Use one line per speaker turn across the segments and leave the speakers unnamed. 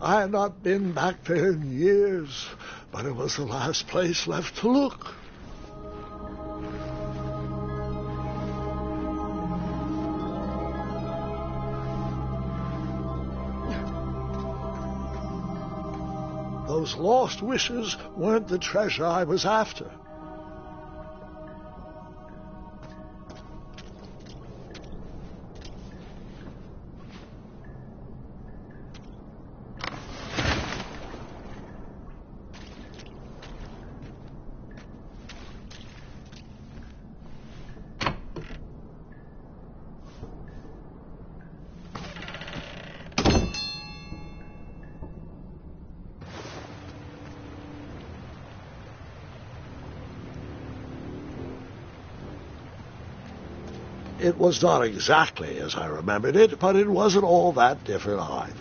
I had not been back there in years, but it was the last place left to look. Those lost wishes weren't the treasure I was after. It was not exactly as I remembered it, but it wasn't all that different either.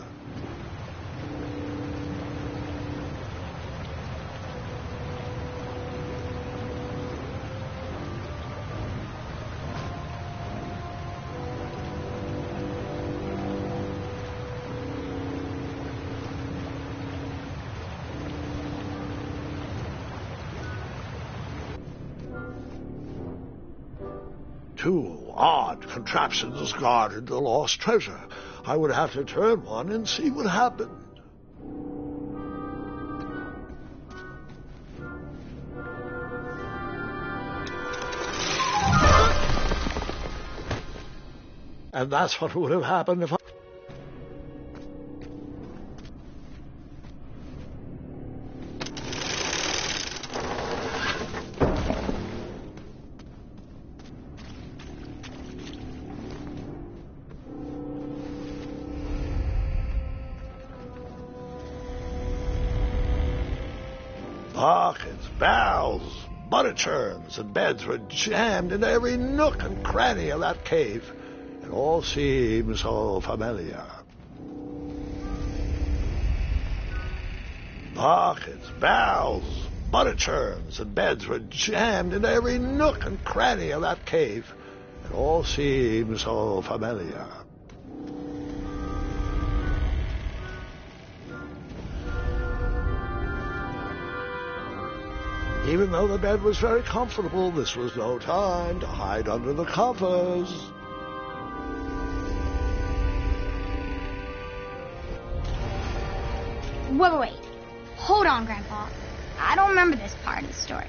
Two odd contraptions guarded the lost treasure. I would have to turn one and see what happened. And that's what would have happened if I... Buckets, barrels, butter churns, and beds were jammed into every nook and cranny of that cave. It all seemed so familiar. Buckets, barrels, butter churns, and beds were jammed into every nook and cranny of that cave. It all seemed so familiar. Even though the bed was very comfortable, this was no time to hide under the covers.
Wait. Hold on, Grandpa. I don't remember this part of the story.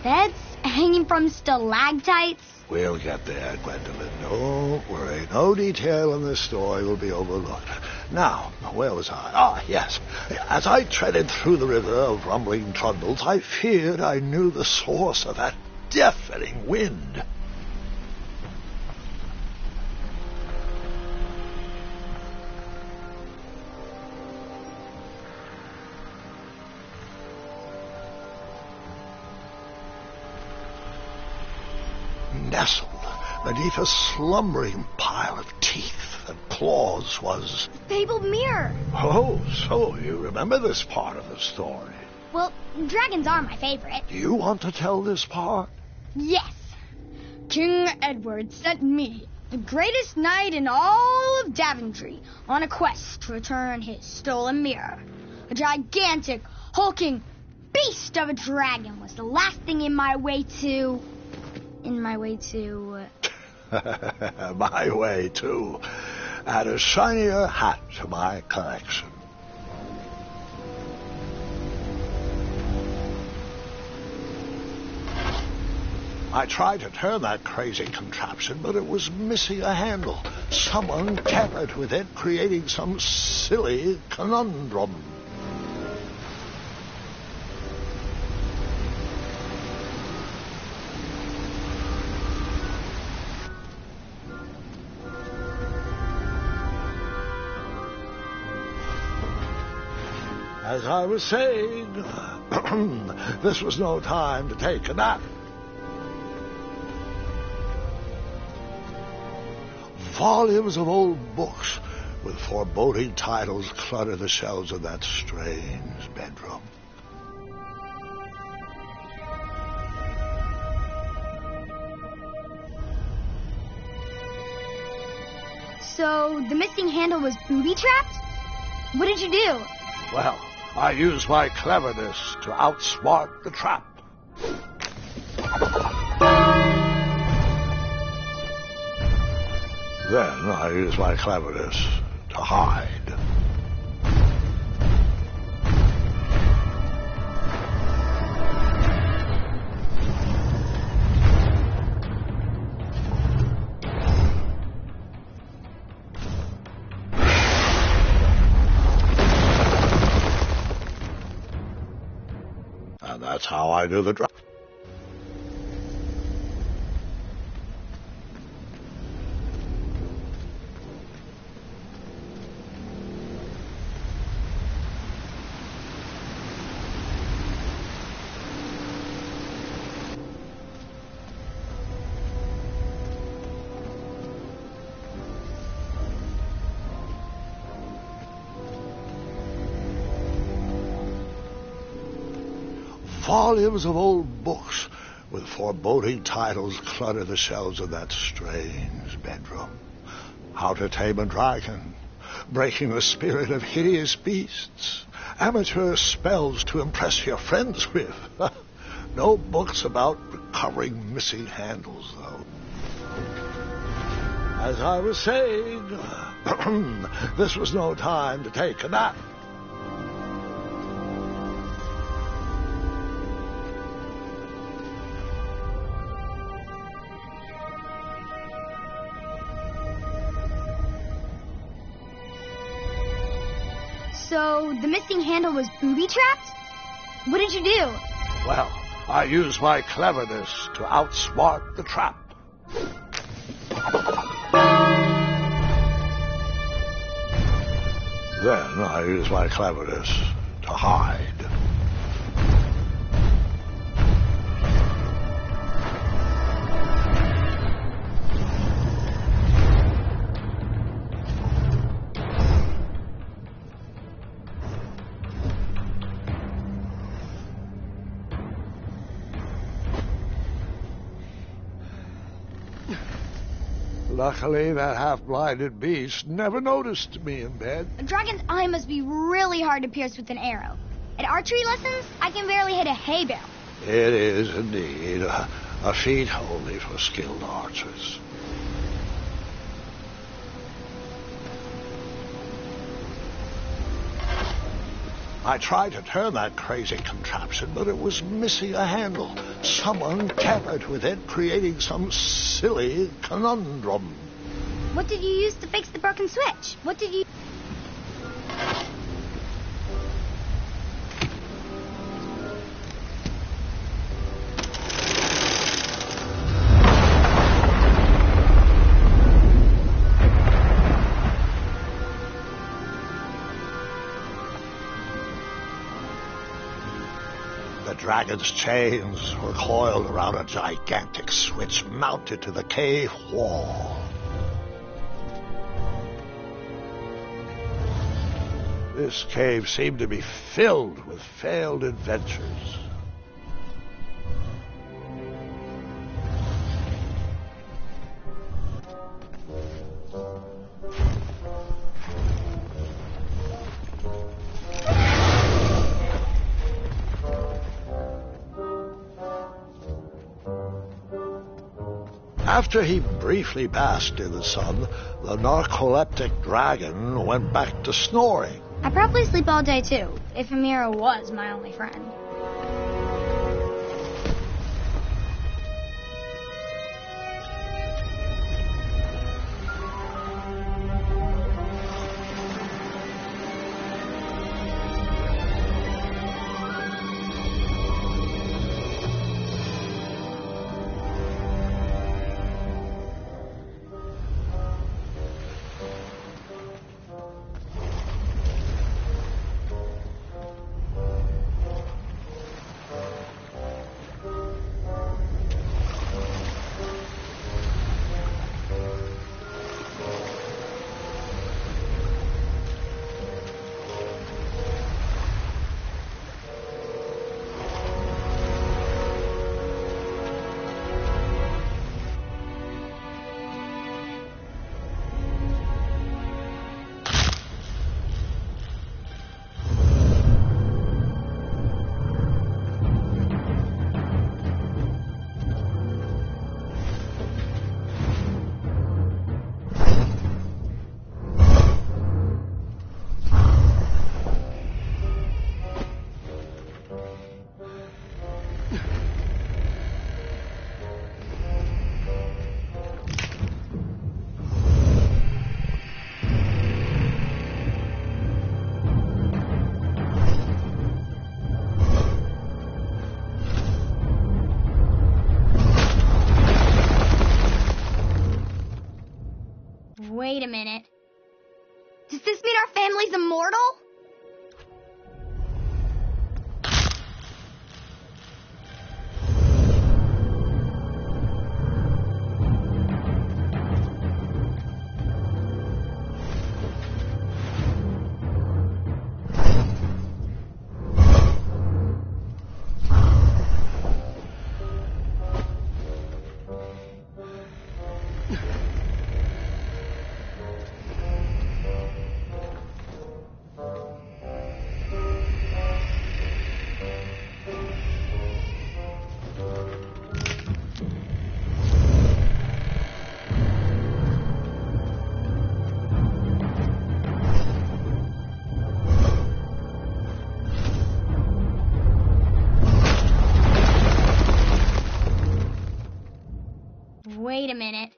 Beds hanging from stalactites?
We'll get there, Gwendolyn. Don't worry. No detail in this story will be overlooked. Now, where was I? Ah, yes. As I treaded through the river of rumbling trundles, I feared I knew the source of that deafening wind. Nestled beneath a slumbering pile of teeth and claws was...
The fabled mirror.
Oh, so you remember this part of the story.
Well, dragons are my favorite.
Do you want to tell this part?
Yes. King Edward sent me, the greatest knight in all of Daventry, on a quest to return his stolen mirror. A gigantic, hulking beast of a dragon was the last thing in my way to... My way, too. Add a shinier hat to my collection. I tried to turn that crazy contraption, but it was missing a handle. Someone tampered with it, creating some silly conundrum. As I was saying, this was no time to take a nap. Volumes of old books with foreboding titles clutter the shelves of that strange bedroom. So, the missing handle was booby-trapped? What did you do?
Well, I used my cleverness to outsmart the trap. Then I used my cleverness to hide. And that's how I do the drop. Volumes of old books with foreboding titles clutter the shelves of that strange bedroom. How to Tame a Dragon, Breaking the Spirit of Hideous Beasts, Amateur Spells to Impress Your Friends with. No books about recovering missing handles, though. As I was saying, this was no time to take a nap.
So, the missing handle was booby-trapped? What did you do?
Well, I used my cleverness to outsmart the trap. Then I used my cleverness to hide. Luckily, that half-blinded beast never noticed me in bed.
A dragon's eye must be really hard to pierce with an arrow. At archery lessons, I can barely hit a hay bale.
It is indeed a feat only for skilled archers. I tried to turn that crazy contraption, but it was missing a handle. Someone tampered with it, creating some silly conundrum.
What did you use to fix the broken switch? What did you...
The dragon's chains were coiled around a gigantic switch mounted to the cave wall. This cave seemed to be filled with failed adventures. After he briefly basked in the sun, the narcoleptic dragon went back to snoring.
I probably sleep all day, too, if Amira was my only friend. Does this mean our family's immortal? Wait a minute.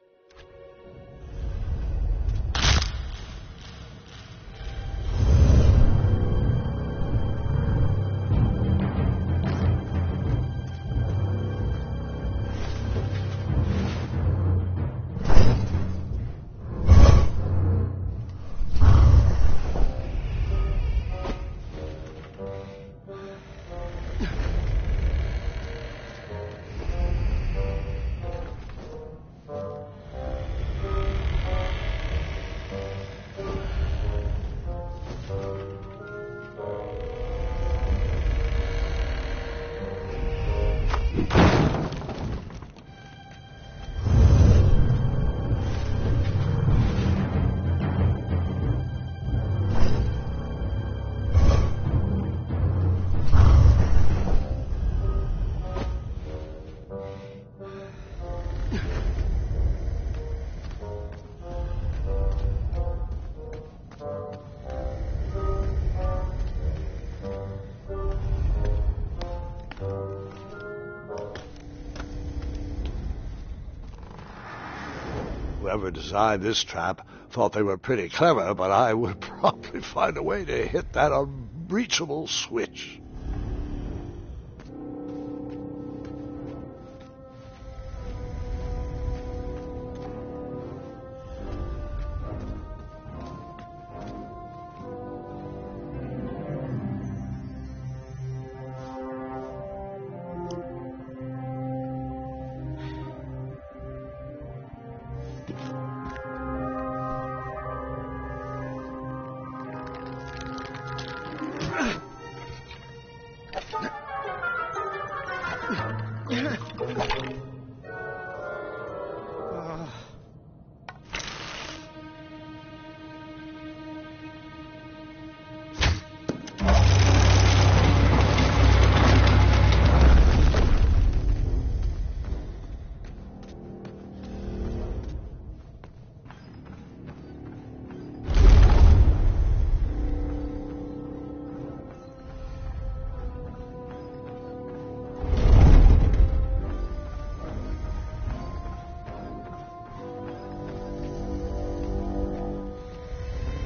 Whoever designed this trap thought they were pretty clever, but I would probably find a way to hit that unreachable switch.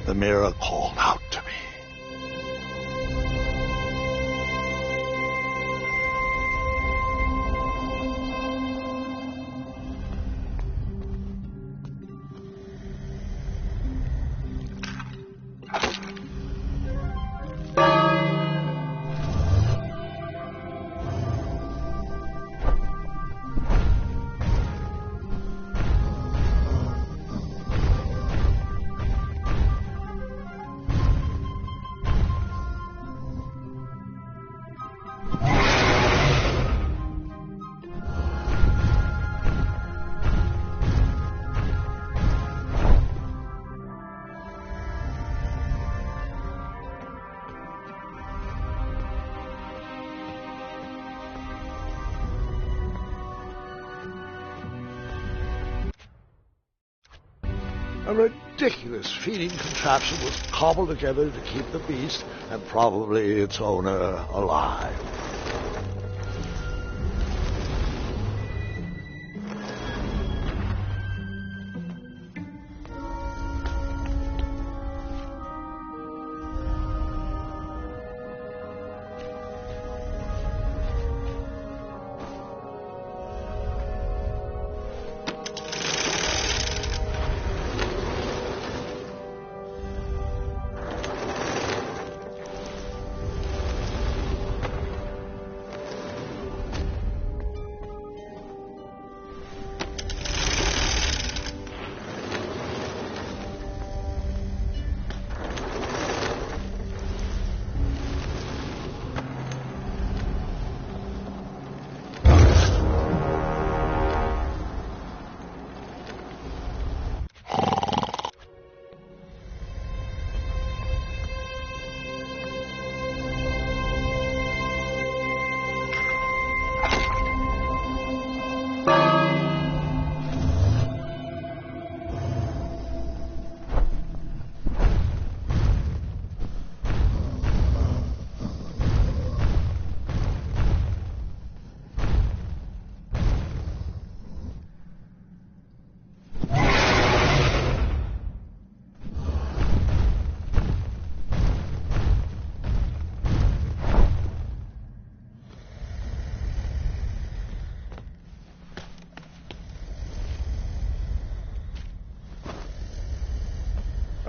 The mirror called out to me. A ridiculous feeding contraption was cobbled together to keep the beast and probably its owner alive.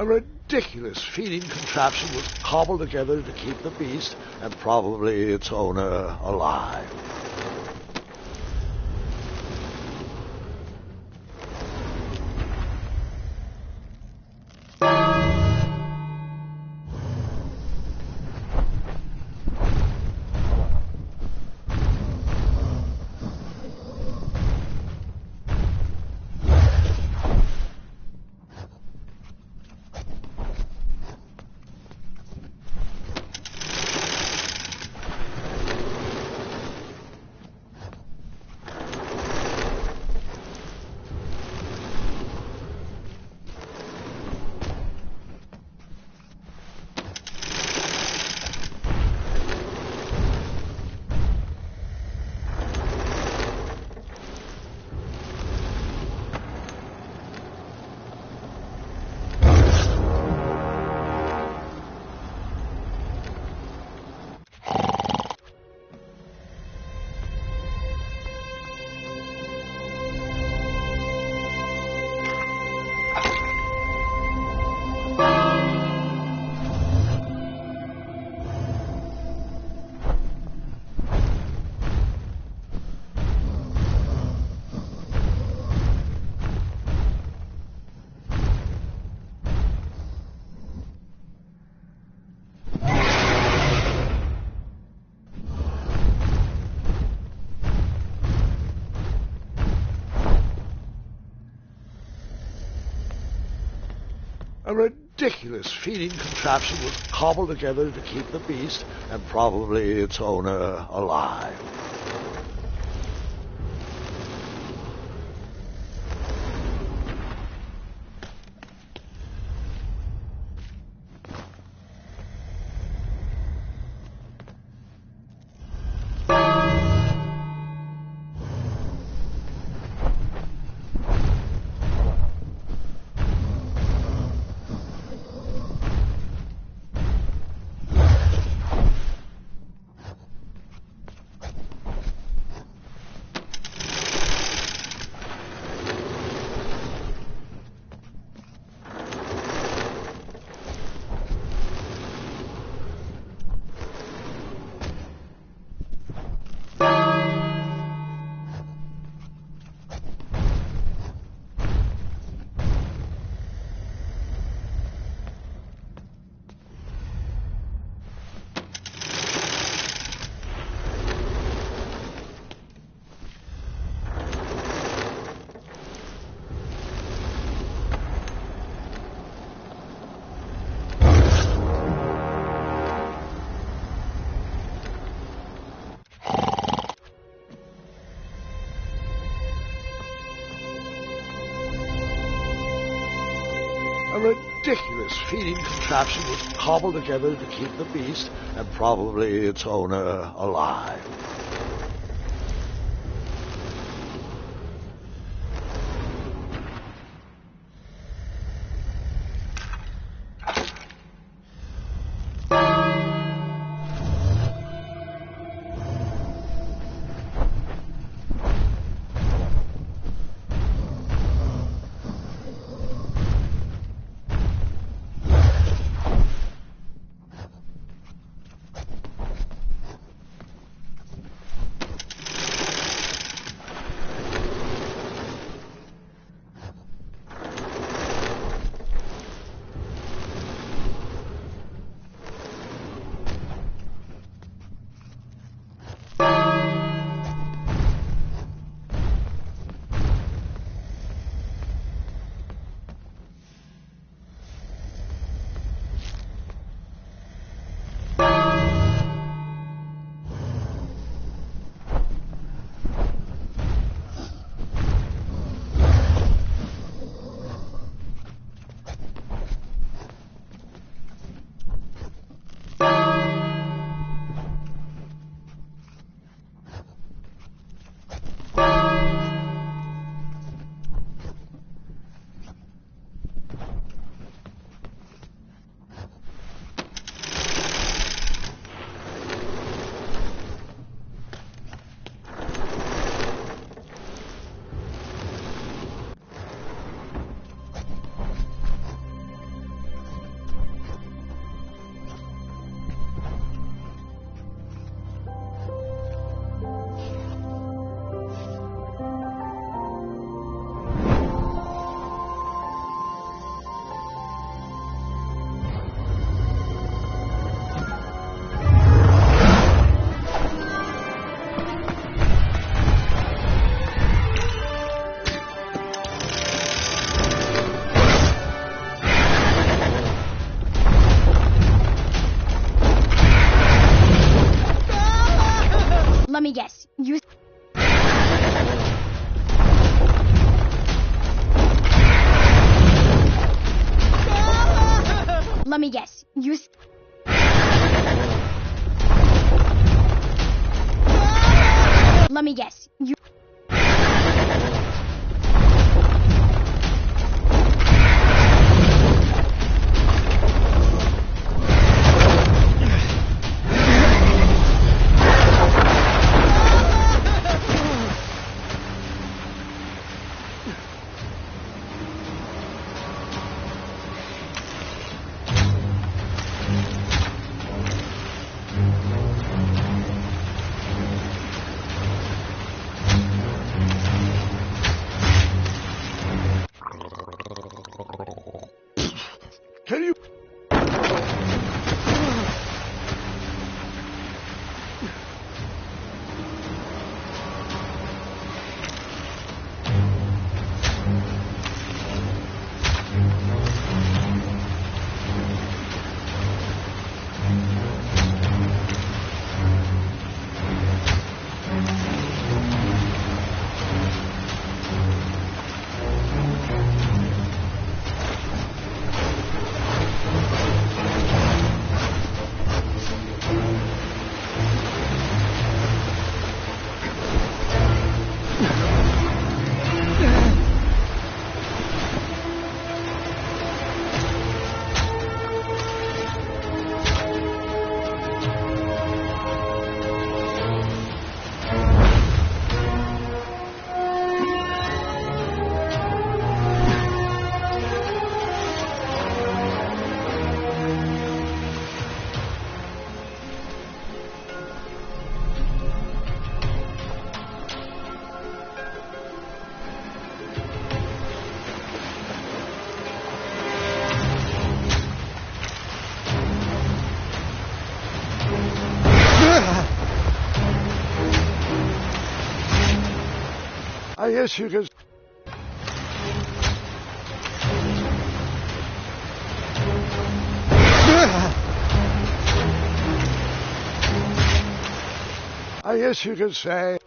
A ridiculous feeding contraption was cobbled together to keep the beast and probably its owner alive. A ridiculous feeding contraption was cobbled together to keep the beast and probably its owner alive. A ridiculous feeding contraption was cobbled together to keep the beast and probably its owner alive.
Let me guess. Let me guess.
Can you... I guess you could... I guess you could say...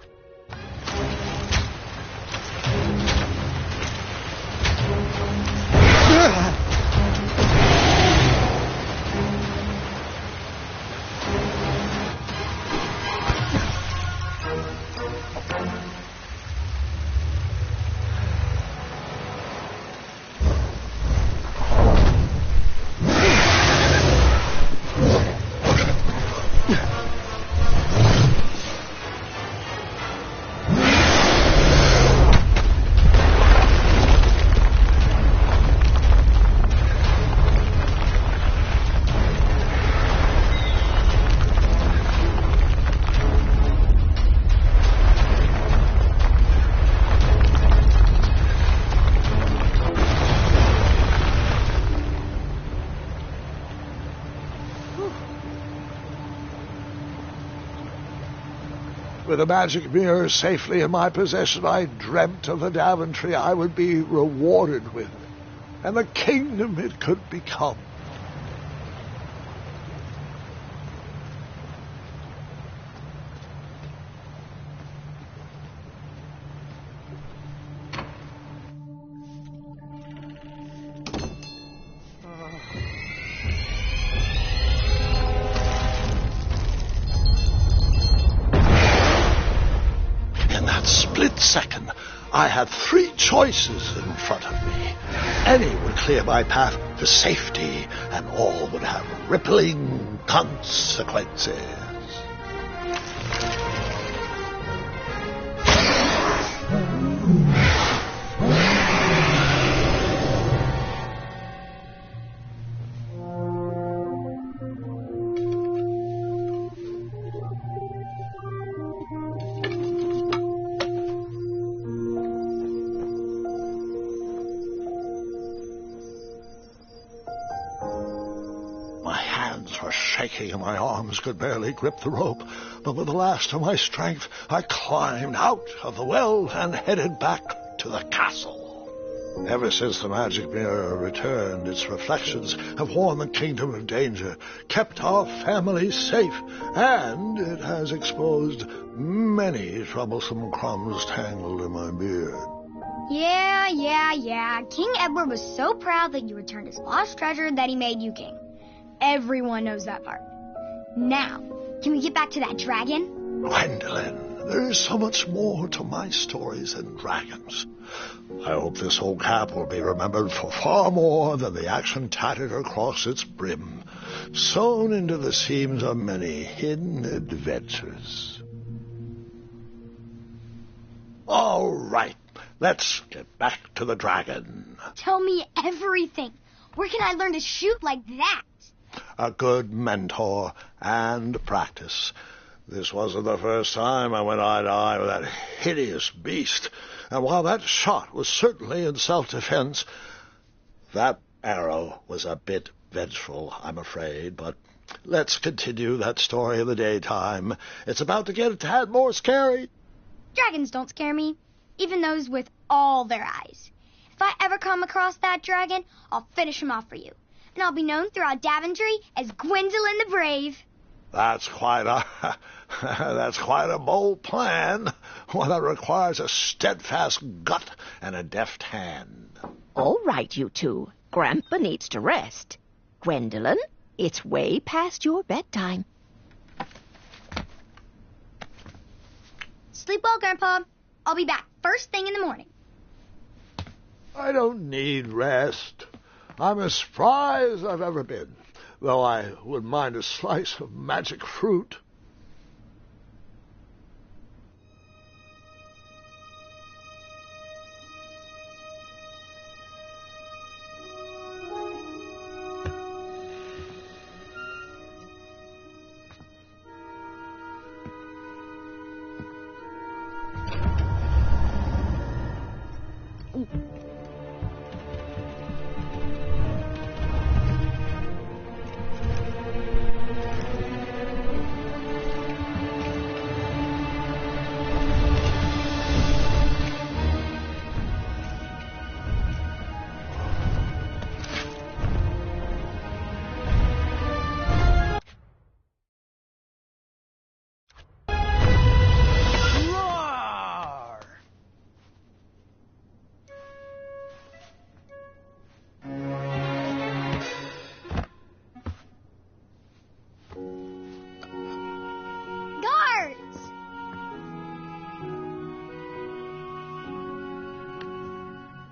With a magic mirror safely in my possession, I dreamt of the Daventry I would be rewarded with, and the kingdom it could become. Second, I had three choices in front of me. Any would clear my path to safety, and all would have rippling consequences. Shaking and my arms could barely grip the rope, but with the last of my strength I climbed out of the well and headed back to the castle. Ever since the magic mirror returned, its reflections have warned the kingdom of danger, kept our family safe, and it has exposed many troublesome crumbs tangled in my beard.
Yeah. King Edward was so proud that you returned his lost treasure that he made you king. Everyone knows that part. Now, can we get back to that dragon?
Gwendolyn, there is so much more to my stories than dragons. I hope this old cap will be remembered for far more than the action tattered across its brim, sewn into the seams of many hidden adventures. All right, let's get back to the dragon.
Tell me everything. Where can I learn to shoot like that?
A good mentor and practice. This wasn't the first time I went eye to eye with that hideous beast, and while that shot was certainly in self-defense, that arrow was a bit vengeful, I'm afraid, but let's continue that story in the daytime. It's about to get a tad more scary.
Dragons don't scare me, even those with all their eyes. If I ever come across that dragon, I'll finish him off for you, and I'll be known throughout Daventry as Gwendolyn the Brave.
That's quite a bold plan, one that requires a steadfast gut and a deft hand.
All right, you two. Grandpa needs to rest. Gwendolyn, it's way past your bedtime.
Sleep well, Grandpa. I'll be back first thing in the morning.
I don't need rest. I'm as spry as I've ever been, though I wouldn't mind a slice of magic fruit.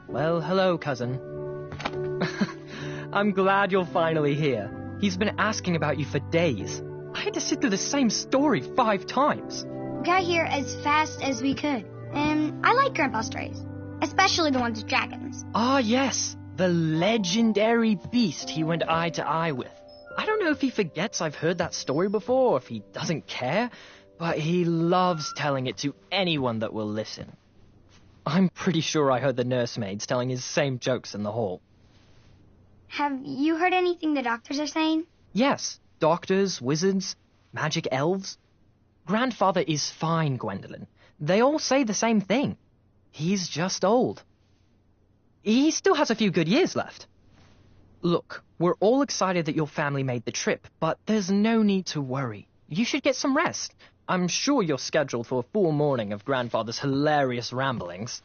Well, hello, cousin. I'm glad you're finally here. He's been asking about you for days. I had to sit through the same story 5 times.
We got here as fast as we could, and I like Grandpa's stories, especially the ones with dragons.
Ah, yes, the legendary beast he went eye to eye with. I don't know if he forgets I've heard that story before, or if he doesn't care, but he loves telling it to anyone that will listen. I'm pretty sure I heard the nursemaids telling his same jokes in the hall.
Have you heard anything the doctors are saying?
Yes, doctors, wizards, magic elves. Grandfather is fine, Gwendolyn. They all say the same thing. He's just old. He still has a few good years left. Look, we're all excited that your family made the trip, but there's no need to worry. You should get some rest. I'm sure you're scheduled for a full morning of Grandfather's hilarious ramblings.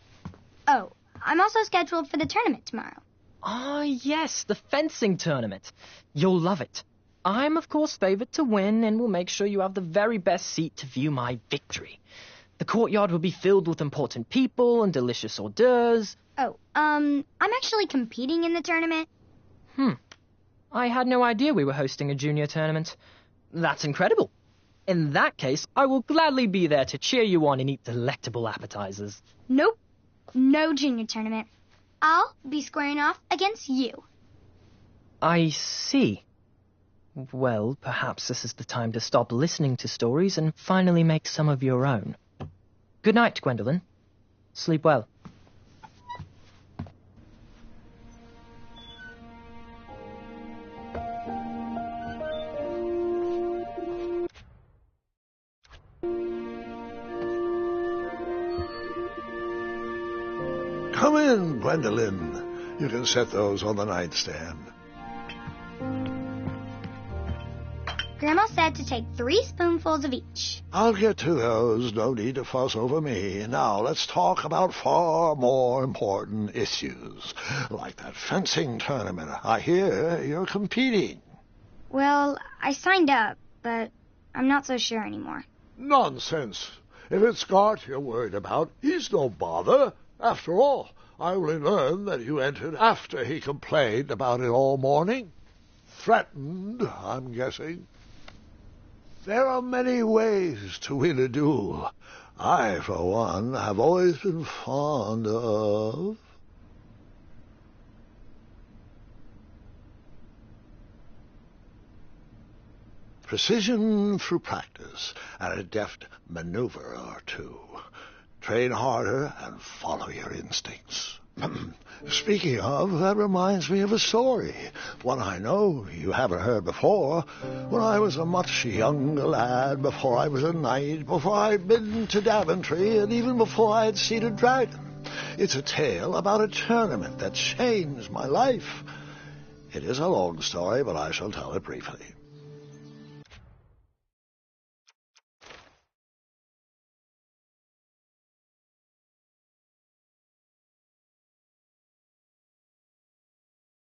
Oh, I'm also scheduled for the tournament tomorrow.
Ah, yes, the fencing tournament. You'll love it. I'm, of course, favored to win, and will make sure you have the very best seat to view my victory. The courtyard will be filled with important people and delicious hors d'oeuvres.
Oh, I'm actually competing in the tournament.
I had no idea we were hosting a junior tournament. That's incredible. In that case, I will gladly be there to cheer you on and eat delectable appetizers.
Nope, no junior tournament. I'll be squaring off against you.
I see. Well, perhaps this is the time to stop listening to stories and finally make some of your own. Good night, Gwendolyn. Sleep well.
Come in, Gwendolyn. You can set those on the nightstand.
Grandma said to take 3 spoonfuls of each.
I'll get to those. No need to fuss over me. Now, let's talk about far more important issues, like that fencing tournament. I hear you're competing.
Well, I signed up, but I'm not so sure anymore.
Nonsense. If it's Scott you're worried about, he's no bother. After all, I only learned that you entered after he complained about it all morning. Threatened, I'm guessing. There are many ways to win a duel. I, for one, have always been fond of... precision through practice, and a deft maneuver or two. Train harder and follow your instincts. Speaking of, that reminds me of a story, one I know you haven't heard before. When I was a much younger lad, before I was a knight, before I'd been to Daventry, and even before I'd seen a dragon. It's a tale about a tournament that changed my life. It is a long story, but I shall tell it briefly.